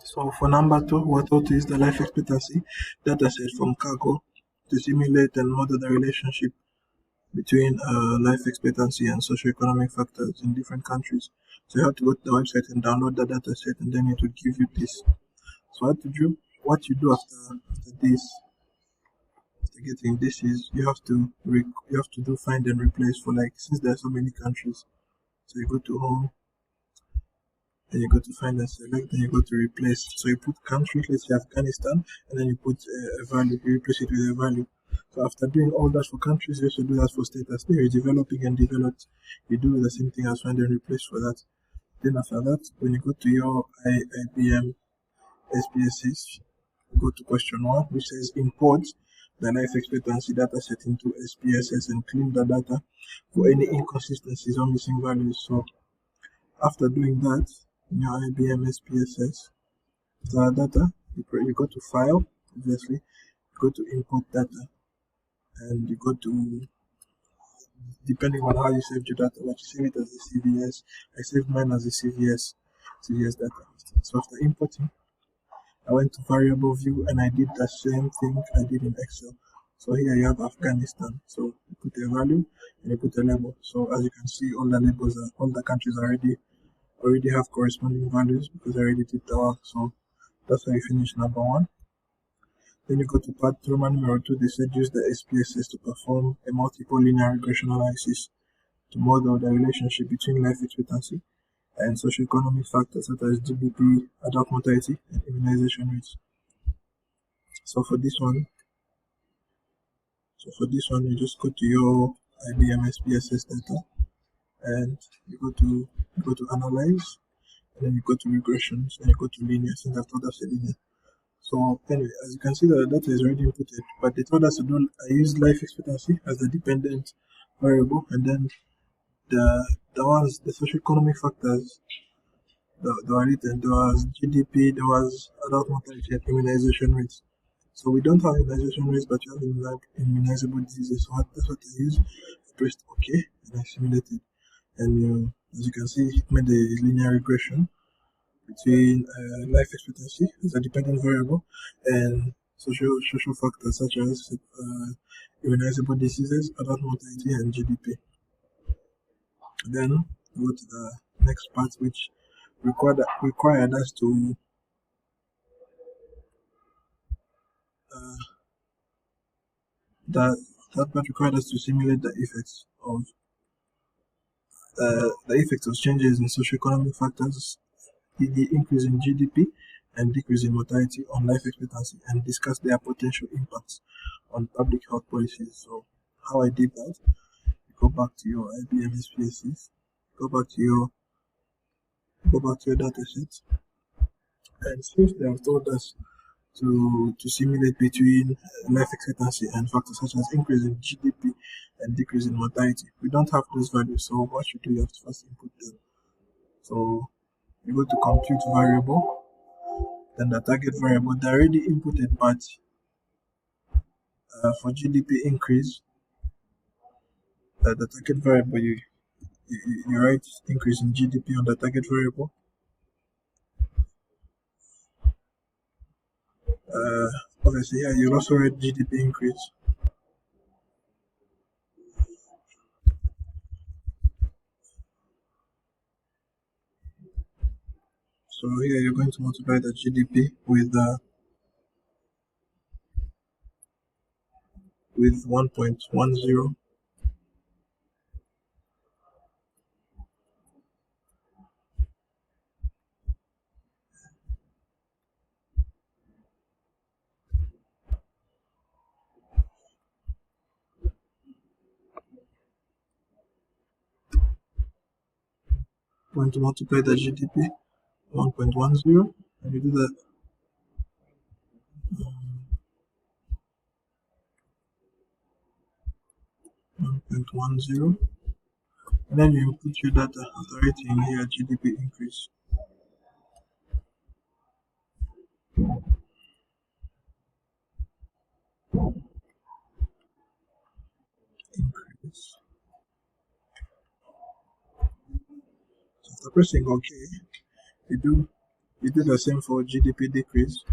So for number two, what ought is the life expectancy dataset from Cargo to simulate and model the relationship between life expectancy and socioeconomic factors in different countries. So you have to go to the website and download the dataset, and then it will give you this. So what you do after this, after getting this is you have to do find and replace for, like, since there are so many countries. So you go to home, then you go to find and select, then you go to replace. So you put country, let's say Afghanistan, and then you put a value, you replace it with a value. So after doing all that for countries, you also do that for status. There is developing and developed. You do the same thing as find and replace for that. Then after that, when you go to your IBM SPSS, you go to question one, which says import the life expectancy data set into SPSS and clean the data for any inconsistencies or missing values. So after doing that, in your IBM SPSS, the data, you go to file, obviously, you go to import data, and you go to, depending on how you saved your data, but you save it as a CVS. I saved mine as a CVS data. So after importing, I went to variable view and I did the same thing I did in Excel. So here you have Afghanistan. So you put a value and you put a label. So as you can see, all the countries already have corresponding values because I already did the work. So that's how you finish number one. Then you go to part Roman numeral 2. They said use the SPSS to perform a multiple linear regression analysis to model the relationship between life expectancy and socioeconomic factors such as GDP, adult mortality, and immunization rates. So for this one, you just go to your IBM SPSS data, and you go to analyze, and then you go to regressions, and you go to linear, since I've told us a linear. So anyway, as you can see, the data is already inputted, but they told us to do. I used life expectancy as the dependent variable, and then the socioeconomic factors that were written. There was GDP, there was adult mortality, and immunization rates. So we don't have immunization rates, but you have immunizable diseases. So that's what I used. I pressed OK, and I simulated. And as you can see, it made a linear regression between life expectancy as a dependent variable and social factors such as immunizable diseases, adult mortality, and GDP. Then go to the next part, which required us to uh, that part required us to simulate the effects of changes in socioeconomic factors, the increase in GDP and decrease in mortality on life expectancy, and discuss their potential impacts on public health policies. So how I did that, you go back to your IBM SPSS, go back to your data set, and since they have told us to simulate between life expectancy and factors such as increase in GDP and decrease in mortality, we don't have those values. So what you do, you have to first input them. So you go to compute variable, then the target variable, they already inputted, but for GDP increase, the target variable, you write increase in GDP on the target variable. Uh, Obviously, yeah, you'll also write GDP increase. So here you're going to multiply the GDP with 1.10. Going to multiply the GDP 1.10, and you do that 1.10, and then you input your data after writing here GDP increase. Increase. So after pressing OK, you do we do the same for GDP decrease,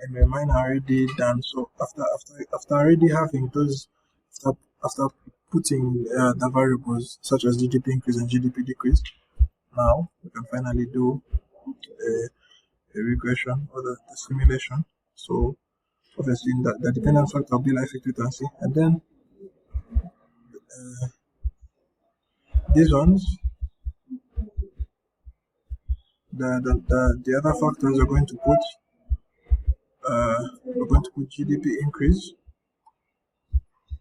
and mine are already done. So after already having those, after, after putting the variables such as GDP increase and GDP decrease, now we can finally do a regression or the simulation. So obviously the dependent factor will be life expectancy, and then these ones, the other factors are going to put we're going to put GDP increase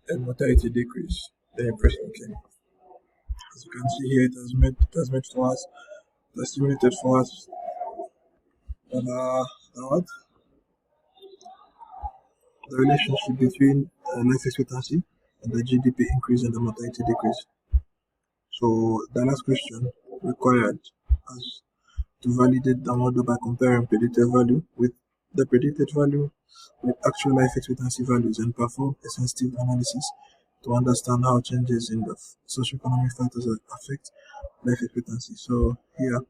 and mortality decrease. Then you press OK. As you can see here, it has made for us, it has simulated for us the what? The relationship between life expectancy and the GDP increase and the mortality decrease. So the last question required us to validate the model by comparing predicted value with the predicted value with actual life expectancy values and perform a sensitive analysis to understand how changes in the socioeconomic factors affect life expectancy. So here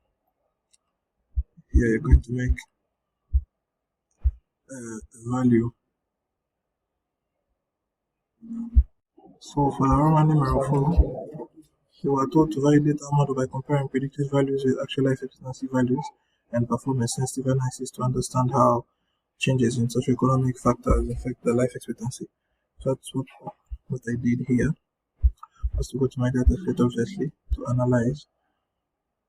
you're going to make a value. So for the Roman numeral 4, you are told to validate our model by comparing predicted values with actual life expectancy values and perform a sensitive analysis to understand how changes in socioeconomic factors affect the life expectancy. So that's what I did here. Was to go to my data set obviously to analyze,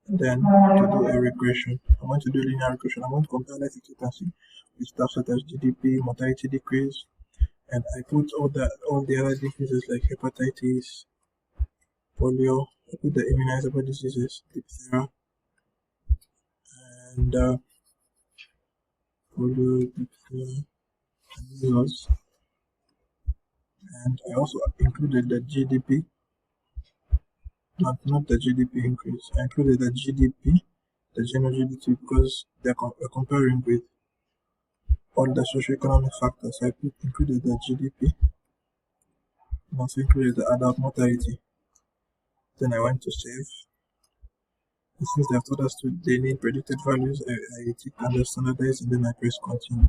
and then to do a regression. I'm going to do linear regression. I'm going to compare life expectancy with stuff such as GDP, mortality decrease, and I put all the other diseases like hepatitis, polio. I put the immunizable diseases, diphtheria, and polio, diphtheria, and measles. And I also included the GDP, not the GDP increase. I included the GDP, the general GDP, because we're comparing with all the socioeconomic factors. I included the GDP, and also included the adult mortality. Then I went to save. And since they've told us they need predicted values, I click on the standardize and then I press continue.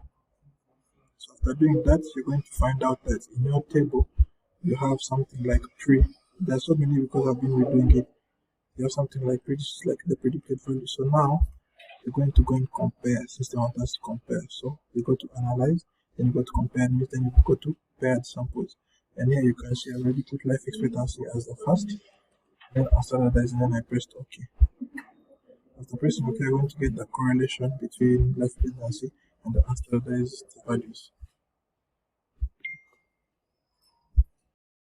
So after doing that, you're going to find out that in your table you have something like pre. There's so many because I've been redoing it. You have something like like the predicted value. So now you're going to go and compare since they want us to compare. So you go to analyze, then you go to compare news, then you go to paired samples. And here you can see I already put life expectancy as the first. Then I standardize and then I pressed OK. After pressing OK, I'm going to get the correlation between life expectancy and the unstandardized values.